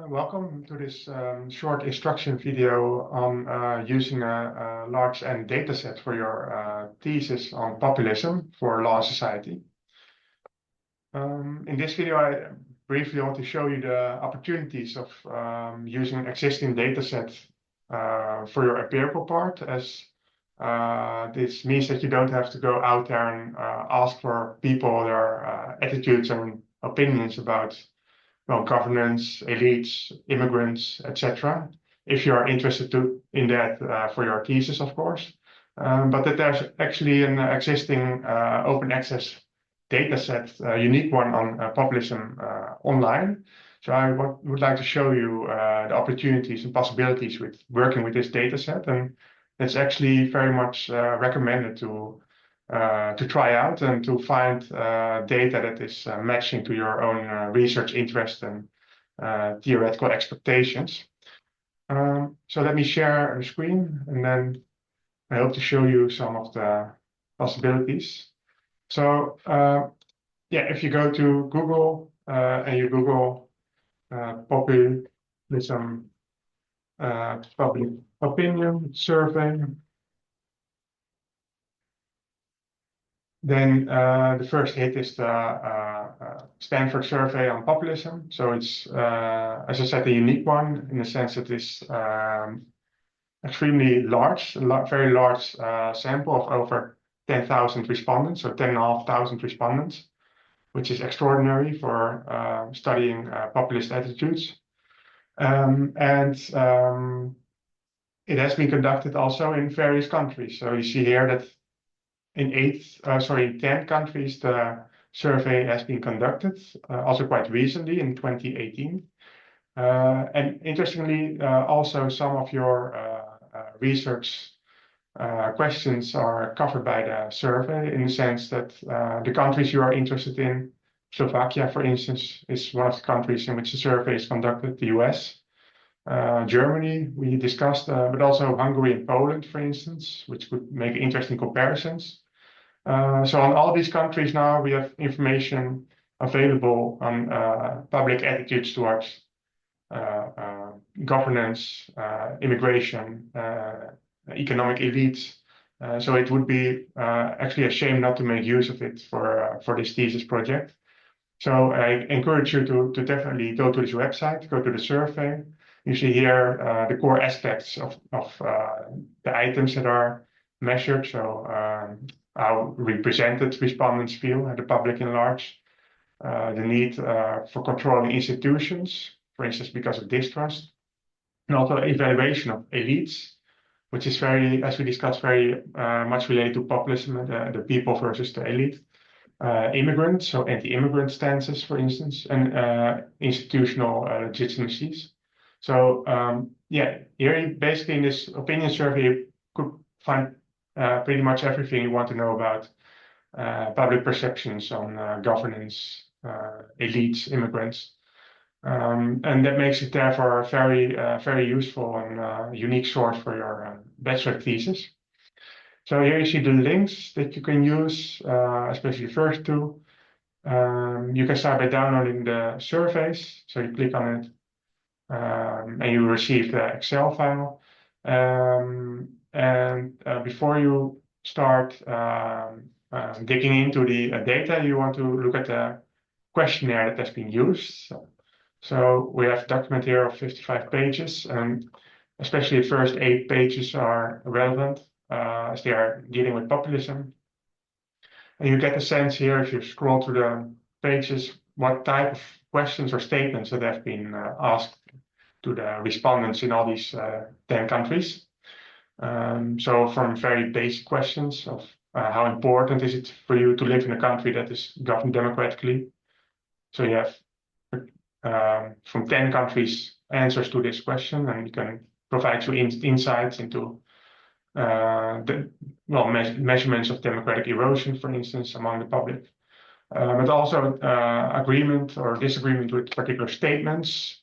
Welcome to this short instruction video on using a large N dataset for your thesis on populism for law and society. In this video, I briefly want to show you the opportunities of using an existing dataset for your empirical part, as this means that you don't have to go out there and ask for people their attitudes and opinions about governance, elites, immigrants, etc. If you are interested in that for your thesis, of course. But that there's actually an existing open access data set, a unique one on populism online. So I would like to show you the opportunities and possibilities with working with this data set. And it's actually very much recommended to try out and to find data that is matching to your own research interest and theoretical expectations. So let me share the screen, and then I hope to show you some of the possibilities. So yeah, if you go to Google and you Google populism public opinion survey, then the first hit is the Stanford survey on populism. So it's, as I said, a unique one in the sense that it's extremely large, very large sample of over 10,000 respondents, so 10,500 respondents, which is extraordinary for studying populist attitudes. It has been conducted also in various countries. So you see here that in 10 countries, the survey has been conducted, also quite recently in 2018. And interestingly, also some of your research questions are covered by the survey, in the sense that the countries you are interested in, Slovakia, for instance, is one of the countries in which the survey is conducted, the US. Germany, we discussed, but also Hungary and Poland, for instance, which could make interesting comparisons. So on all these countries now, we have information available on public attitudes towards governance, immigration, economic elites. So it would be actually a shame not to make use of it for this thesis project. So I encourage you to definitely go to this website, go to the survey. You see here the core aspects of the items that are measured. So how represented respondents feel, the public in large, the need for controlling institutions, for instance, because of distrust, and also evaluation of elites, which is very, as we discussed, very much related to populism, the people versus the elite. Immigrants, so anti-immigrant stances, for instance, and institutional legitimacies. So yeah, here basically in this opinion survey, you could find pretty much everything you want to know about public perceptions on governance, elites, immigrants. And that makes it therefore very useful and unique source for your bachelor thesis. So here you see the links that you can use, especially the first two. You can start by downloading the surveys. So you click on it and you receive the Excel file. Before you start digging into the data, you want to look at the questionnaire that has been used. So we have a document here of 55 pages, and especially the first 8 pages are relevant as they are dealing with populism. And you get a sense here, if you scroll through the pages, what type of questions or statements that have been asked to the respondents in all these 10 countries. So from very basic questions of how important is it for you to live in a country that is governed democratically? So you have from 10 countries answers to this question, and you can provide you insights into measurements of democratic erosion, for instance, among the public, but also agreement or disagreement with particular statements.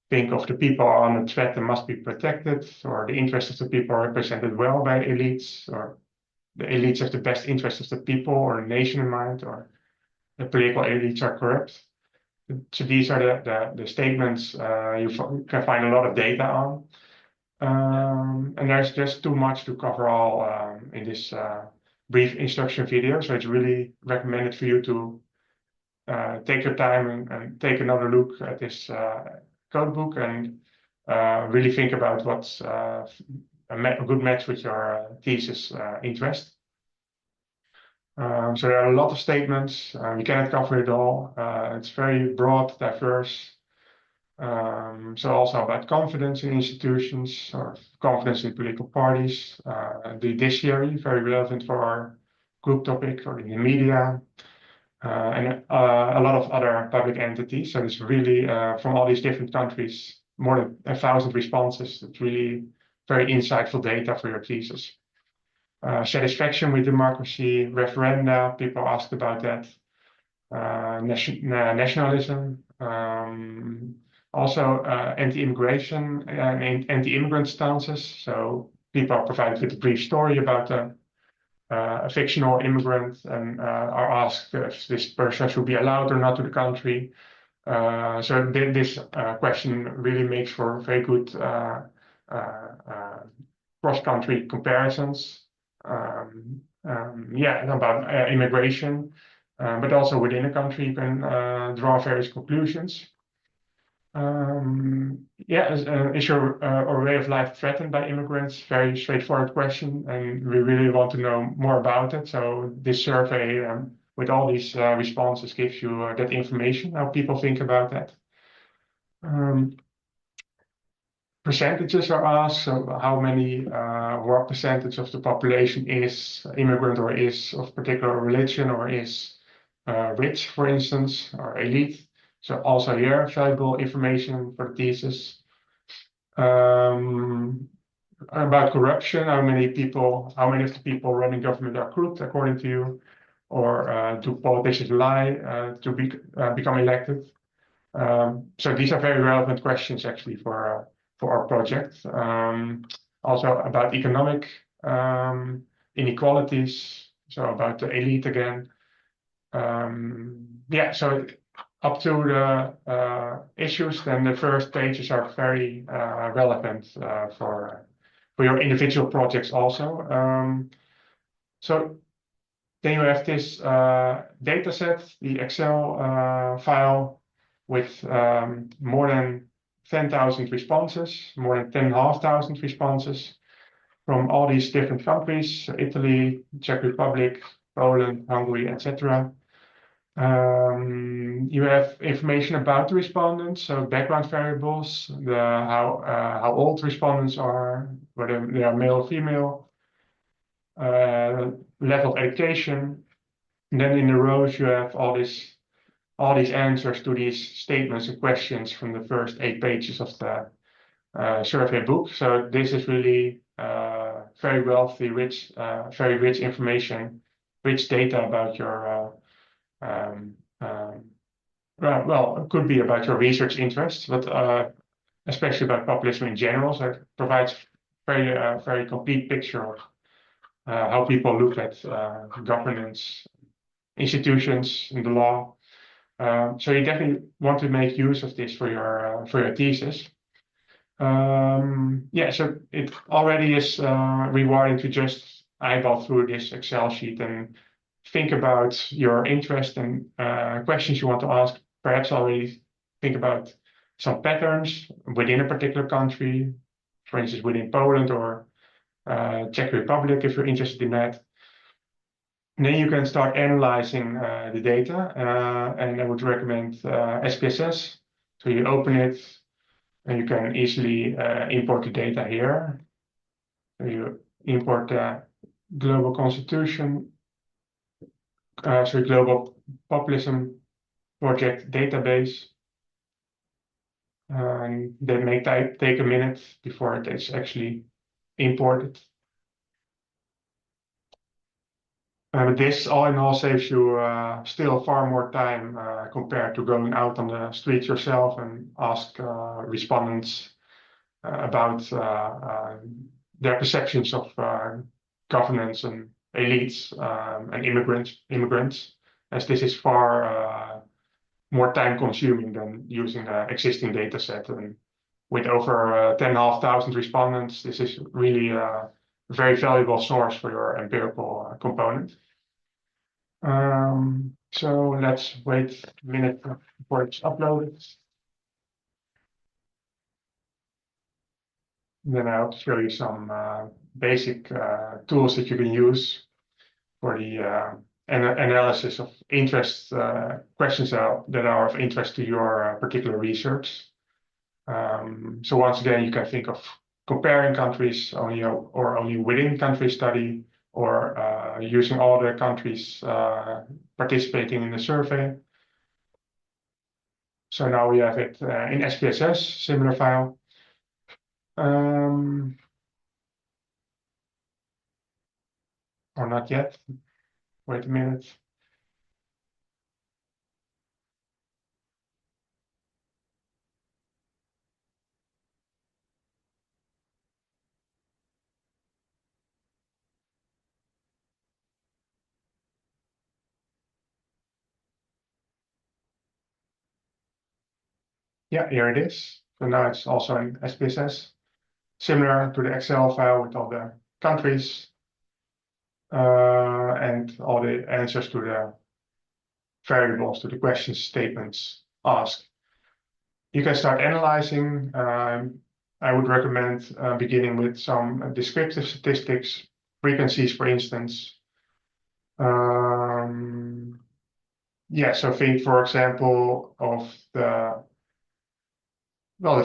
Think of the people on the threat and must be protected, or the interests of the people are represented well by elites, or the elites have the best interests of the people or the nation in mind, or the political elites are corrupt. So these are the statements can find a lot of data on. And there's just too much to cover all in this brief instruction video. So it's really recommended for you to take your time and take another look at this code book and really think about what's a good match with your thesis interest. So there are a lot of statements. We cannot cover it all. It's very broad, diverse. So also about confidence in institutions or confidence in political parties, the judiciary, very relevant for our group topic, or in the media, and a lot of other public entities. So it's really from all these different countries, more than 1,000 responses. It's really very insightful data for your thesis. Satisfaction with democracy, referenda, people asked about that. Nationalism, also anti-immigration and anti-immigrant stances. So people are provided with a brief story about a fictional immigrant and are asked if this person should be allowed or not to the country. So this question really makes for very good cross-country comparisons. About immigration, but also within a country you can draw various conclusions. Is your way of life threatened by immigrants? Very straightforward question, and we really want to know more about it. So this survey, with all these responses, gives you that information, how people think about that. Percentages are asked, so how many, what percentage of the population is immigrant or is of particular religion or is rich, for instance, or elite. So also here, valuable information for the thesis. About corruption, how many of the people running government are corrupt according to you, or do politicians lie to become elected? So these are very relevant questions actually for our project. Also about economic inequalities, so about the elite again. So up to the issues, then the first pages are very relevant for your individual projects also. So then you have this data set, the Excel file with more than 10,000 responses, more than 10,500 responses from all these different countries: Italy, Czech Republic, Poland, Hungary, etc. You have information about the respondents, so background variables, how old respondents are, whether they are male or female, level of education. And then in the rows you have all these answers to these statements and questions from the first 8 pages of the survey book. So this is really very wealthy, very rich information, rich data about your it could be about your research interests, but especially about populism in general. So it provides very complete picture of how people look at governance, institutions, and the law. So you definitely want to make use of this for your thesis. So it already is rewarding to just eyeball through this Excel sheet and think about your interest and questions you want to ask. Perhaps already think about some patterns within a particular country, for instance, within Poland or Czech Republic, if you're interested in that. And then you can start analyzing the data, and I would recommend SPSS. So you open it, and you can easily import the data here. So you import the global constitution, global populism project database. And that may take a minute before it is actually imported. But this, all in all, saves you still far more time compared to going out on the streets yourself and ask respondents about their perceptions of governance and elites and immigrants, as this is far more time consuming than using the existing data set. And with over 10,500 respondents, this is really a very valuable source for your empirical component. So let's wait a minute before it's uploaded. Then I'll show you some basic tools that you can use for the analysis of interest questions that are of interest to your particular research. So once again, you can think of comparing countries only or only within country study, or using all the countries participating in the survey. So now we have it in SPSS, similar file. Or not yet. Wait a minute. Yeah, here it is. So now it's also in SPSS, similar to the Excel file with all the countries and all the answers to the variables, to the questions, statements asked. You can start analyzing. I would recommend beginning with some descriptive statistics, frequencies, for instance. Yeah, so think, for example, of the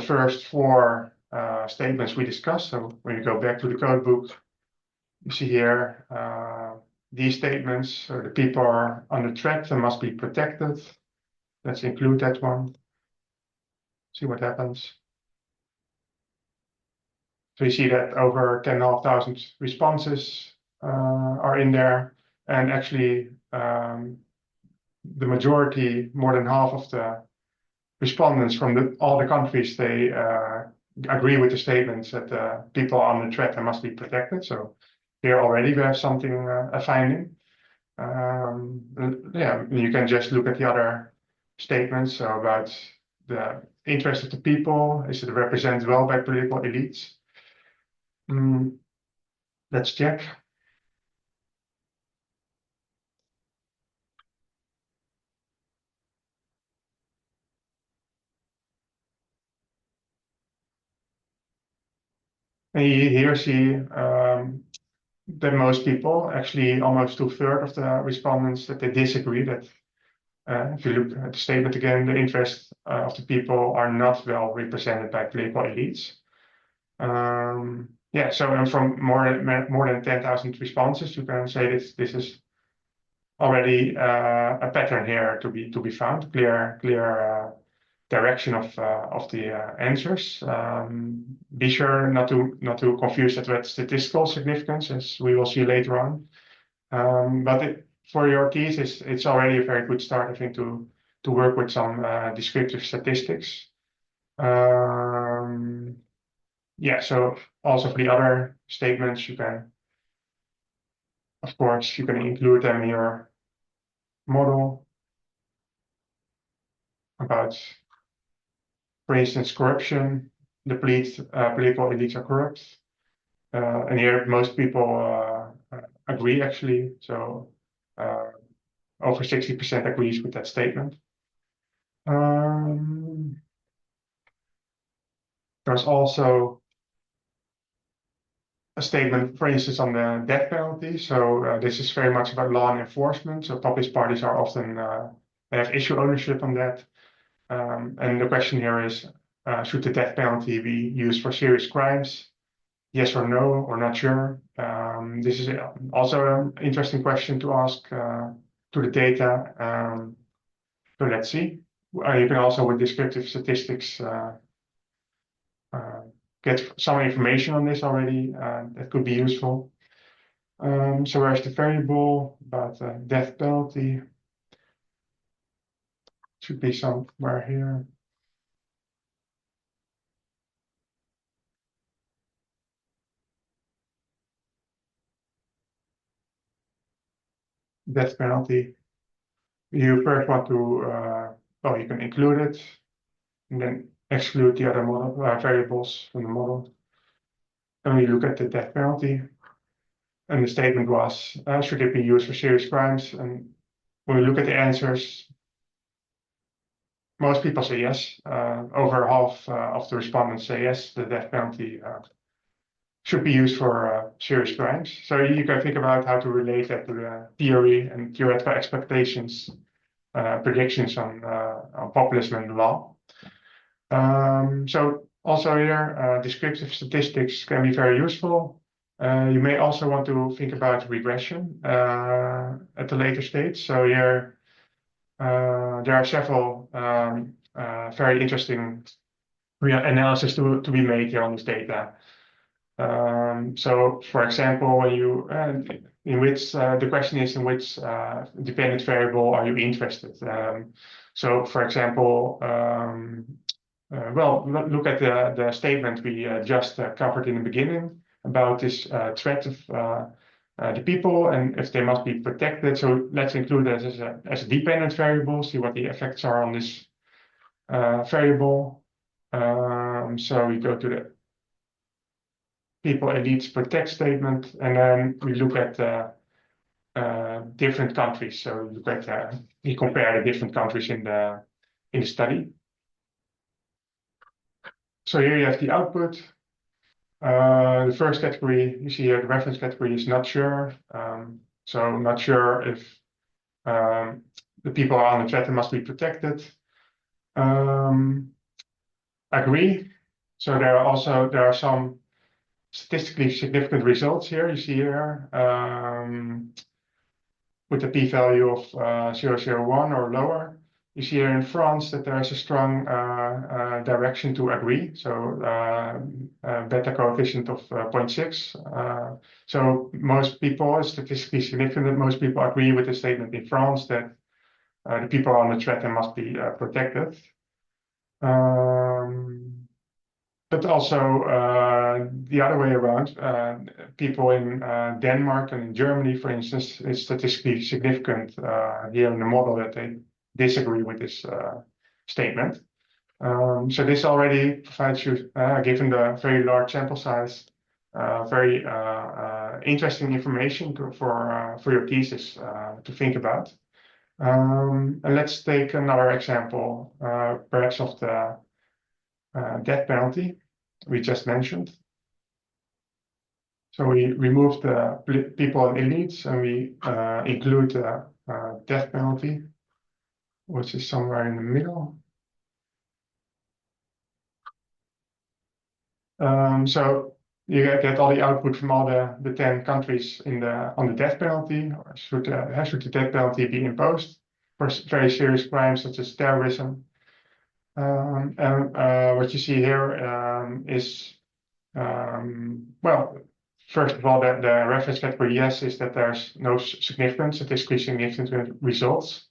first four statements we discussed. So when you go back to the code book, you see here these statements. So the people are under threat and must be protected. Let's include that one. See what happens. So you see that over 10,500 responses are in there, and actually the majority, more than half of the respondents from all the countries, they agree with the statements that people are under threat and must be protected. So here already we have something, a finding. Yeah, you can just look at the other statements. So about the interest of the people, is it represented well by political elites? Let's check. And you here see that most people, actually almost 2/3 of the respondents, that they disagree that if you look at the statement again, the interests of the people are not well represented by political elites. Yeah, so from more than 10,000 responses, you can say this is already a pattern here to be found, clear direction of the answers. Be sure not to confuse that with statistical significance, as we will see later on. But for your thesis, it's already a very good start, I think, to work with some descriptive statistics. Yeah, so also for the other statements, you can, of course, you can include them in your model about, for instance, corruption. The political elites are corrupt. And here most people agree, actually. So over 60% agrees with that statement. There's also a statement, for instance, on the death penalty. So this is very much about law and enforcement. So populist parties are often they have issue ownership on that. And the question here is, should the death penalty be used for serious crimes? Yes or no, or not sure. This is also an interesting question to ask to the data. So let's see. You can also, with descriptive statistics, get some information on this already that could be useful. So where's the variable about death penalty? Should be somewhere here. Death penalty. You first want to well, you can include it and then exclude the other model variables from the model. And we look at the death penalty, and the statement was, should it be used for serious crimes? And when we look at the answers, most people say yes. Over half of the respondents say yes, the death penalty should be used for serious crimes. So you can think about how to relate that to the theory and theoretical expectations, predictions on populism and law. So also here, descriptive statistics can be very useful. You may also want to think about regression at a later stage. So here, there are several very interesting analysis to be made here on this data. So, for example, when you in which the question is in which dependent variable are you interested? So, for example, well, look at the statement we just covered in the beginning about this threat of the people and if they must be protected. So let's include that as a dependent variable, see what the effects are on this variable. So we go to the people elites protect statement, and then we look at different countries. So look at we compare the different countries in the study. So here you have the output. The first category you see here, the reference category is not sure. So not sure if the people are on the threat and must be protected. Agree. So there are some statistically significant results here. You see here with a p-value of 0.001 or lower. You see here in France that there is a strong direction to agree. So beta coefficient of 0.6. So most people, statistically significant, that most people agree with the statement in France that the people on the threat and must be protected. But also the other way around, people in Denmark and in Germany, for instance, it's statistically significant here in the model that they disagree with this statement. So this already provides you, given the very large sample size, very interesting information for your thesis to think about. And let's take another example, perhaps of the death penalty we just mentioned. So we remove the people and elites, and we include the death penalty, which is somewhere in the middle. So you get all the output from all the 10 countries on the death penalty. Or should the death penalty be imposed for very serious crimes such as terrorism? And what you see here is, well, first of all, the reference category yes is that there's no significant, statistically significant results.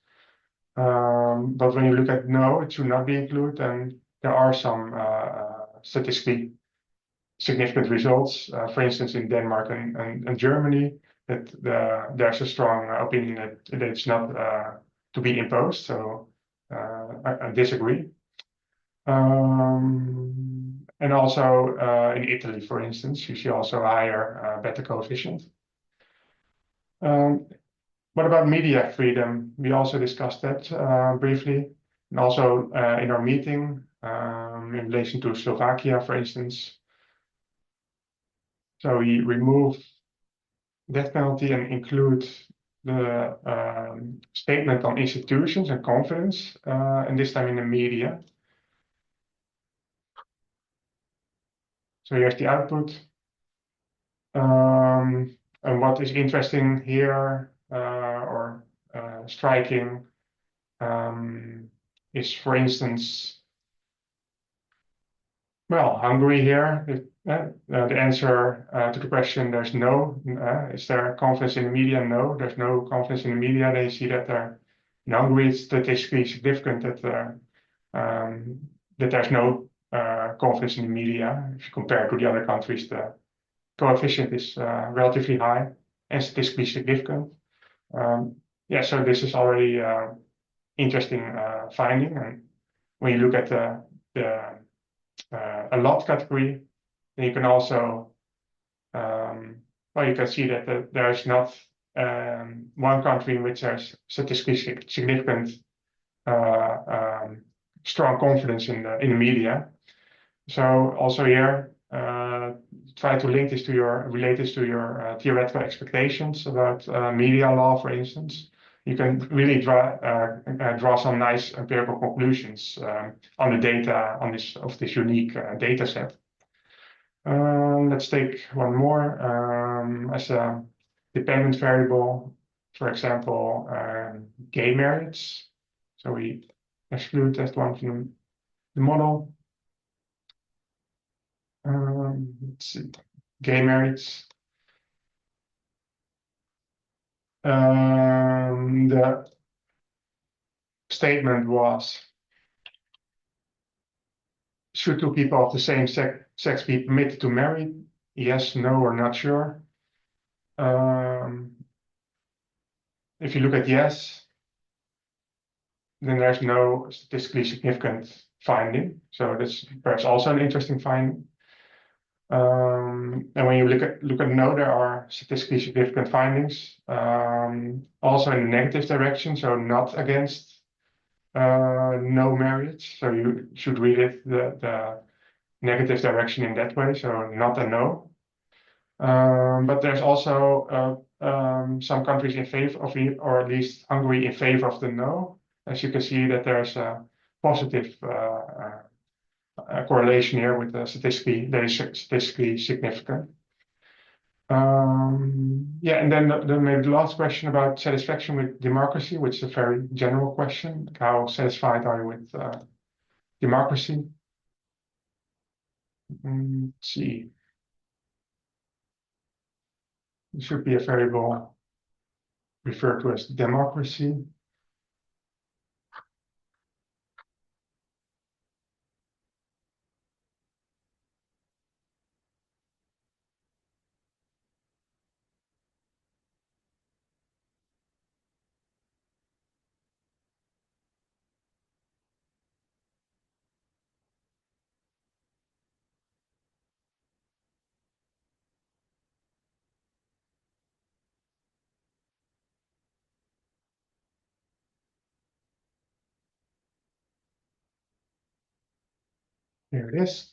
But when you look at no, it should not be included, and there are some statistically significant results. For instance, in Denmark and Germany, that there's a strong opinion that it's not to be imposed. So I disagree. And also in Italy, for instance, you see also a higher beta coefficient. What about media freedom? We also discussed that briefly, and also in our meeting in relation to Slovakia, for instance. So we remove death penalty and include the statement on institutions and confidence, and this time in the media. So here's the output. And what is interesting here or striking is, for instance, well, Hungary here. The answer to the question, there's no. Is there confidence in the media? No, there's no confidence in the media. They see that in Hungary it's statistically significant that there's no confidence in the media. If you compare to the other countries, the coefficient is relatively high and statistically significant. Yeah, so this is already interesting finding. And when you look at the a lot category, then you can also you can see that there is not one country in which there's statistically significant strong confidence in the media. So also here, try to link this to relate this to your theoretical expectations about media law, for instance. You can really draw some nice empirical conclusions on the data of this unique data set. Let's take one more as a dependent variable, for example, gay marriage. So we exclude that one from the model. Let's see, gay marriage. The statement was, should two people of the same sex be permitted to marry? Yes, no, or not sure. If you look at yes, then there's no statistically significant finding. So that's perhaps also an interesting finding. And when you look at no, there are statistically significant findings, also in the negative direction, so not against no marriage. So you should read it the negative direction in that way, so not a no. But there's also some countries in favor of it, or at least Hungary in favor of the no. As you can see, that there's a positive correlation here with the statistically significant. Yeah, and then maybe the last question about satisfaction with democracy, which is a very general question. How satisfied are you with democracy? Let's see. It should be a variable referred to as democracy. Here it is.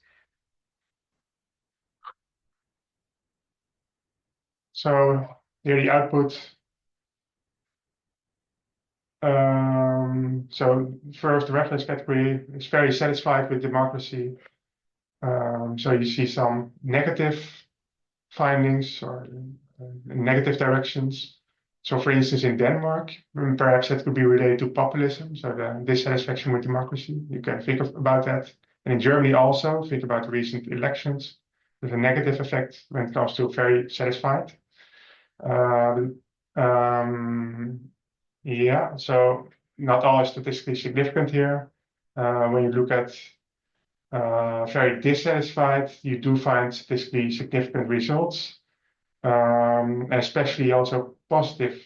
So here the output. So first, the reference category is very satisfied with democracy. So you see some negative findings or negative directions. So for instance, in Denmark, perhaps that could be related to populism, so the dissatisfaction with democracy. You can think about that. And in Germany also, think about recent elections. There's a negative effect when it comes to very satisfied. Yeah, so not all is statistically significant here. When you look at very dissatisfied, you do find statistically significant results, especially also positive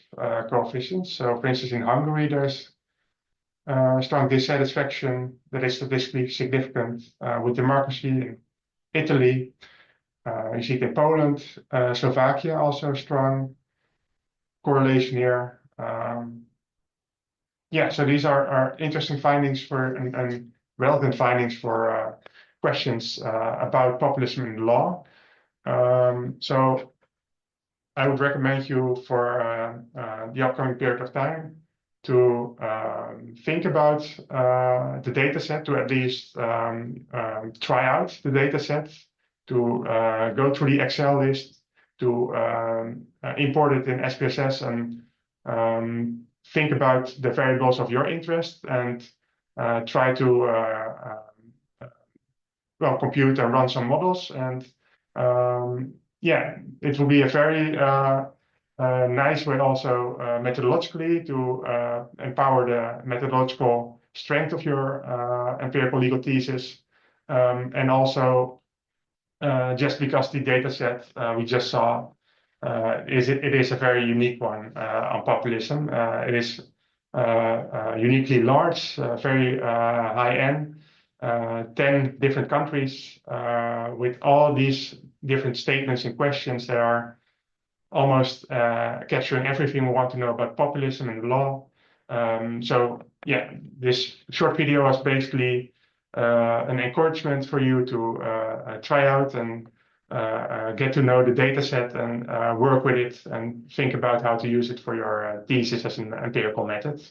coefficients. So, for instance, in Hungary, there's strong dissatisfaction that is statistically significant with democracy. In Italy, you see it in Poland, Slovakia, also strong correlation here. Yeah, so these are interesting findings and relevant findings for questions about populism in law. So I would recommend you for the upcoming period of time to think about the data set, to at least try out the data set, to go through the Excel list, to import it in SPSS and think about the variables of your interest and try to compute and run some models. And yeah, it will be a very nice way also methodologically to empower the methodological strength of your empirical legal thesis. And also just because the data set we just saw it is a very unique one on populism. It is uniquely large, very high-end, 10 different countries with all these different statements and questions that are almost capturing everything we want to know about populism and law. So yeah, this short video was basically an encouragement for you to try out and get to know the dataset and work with it and think about how to use it for your thesis as an empirical method.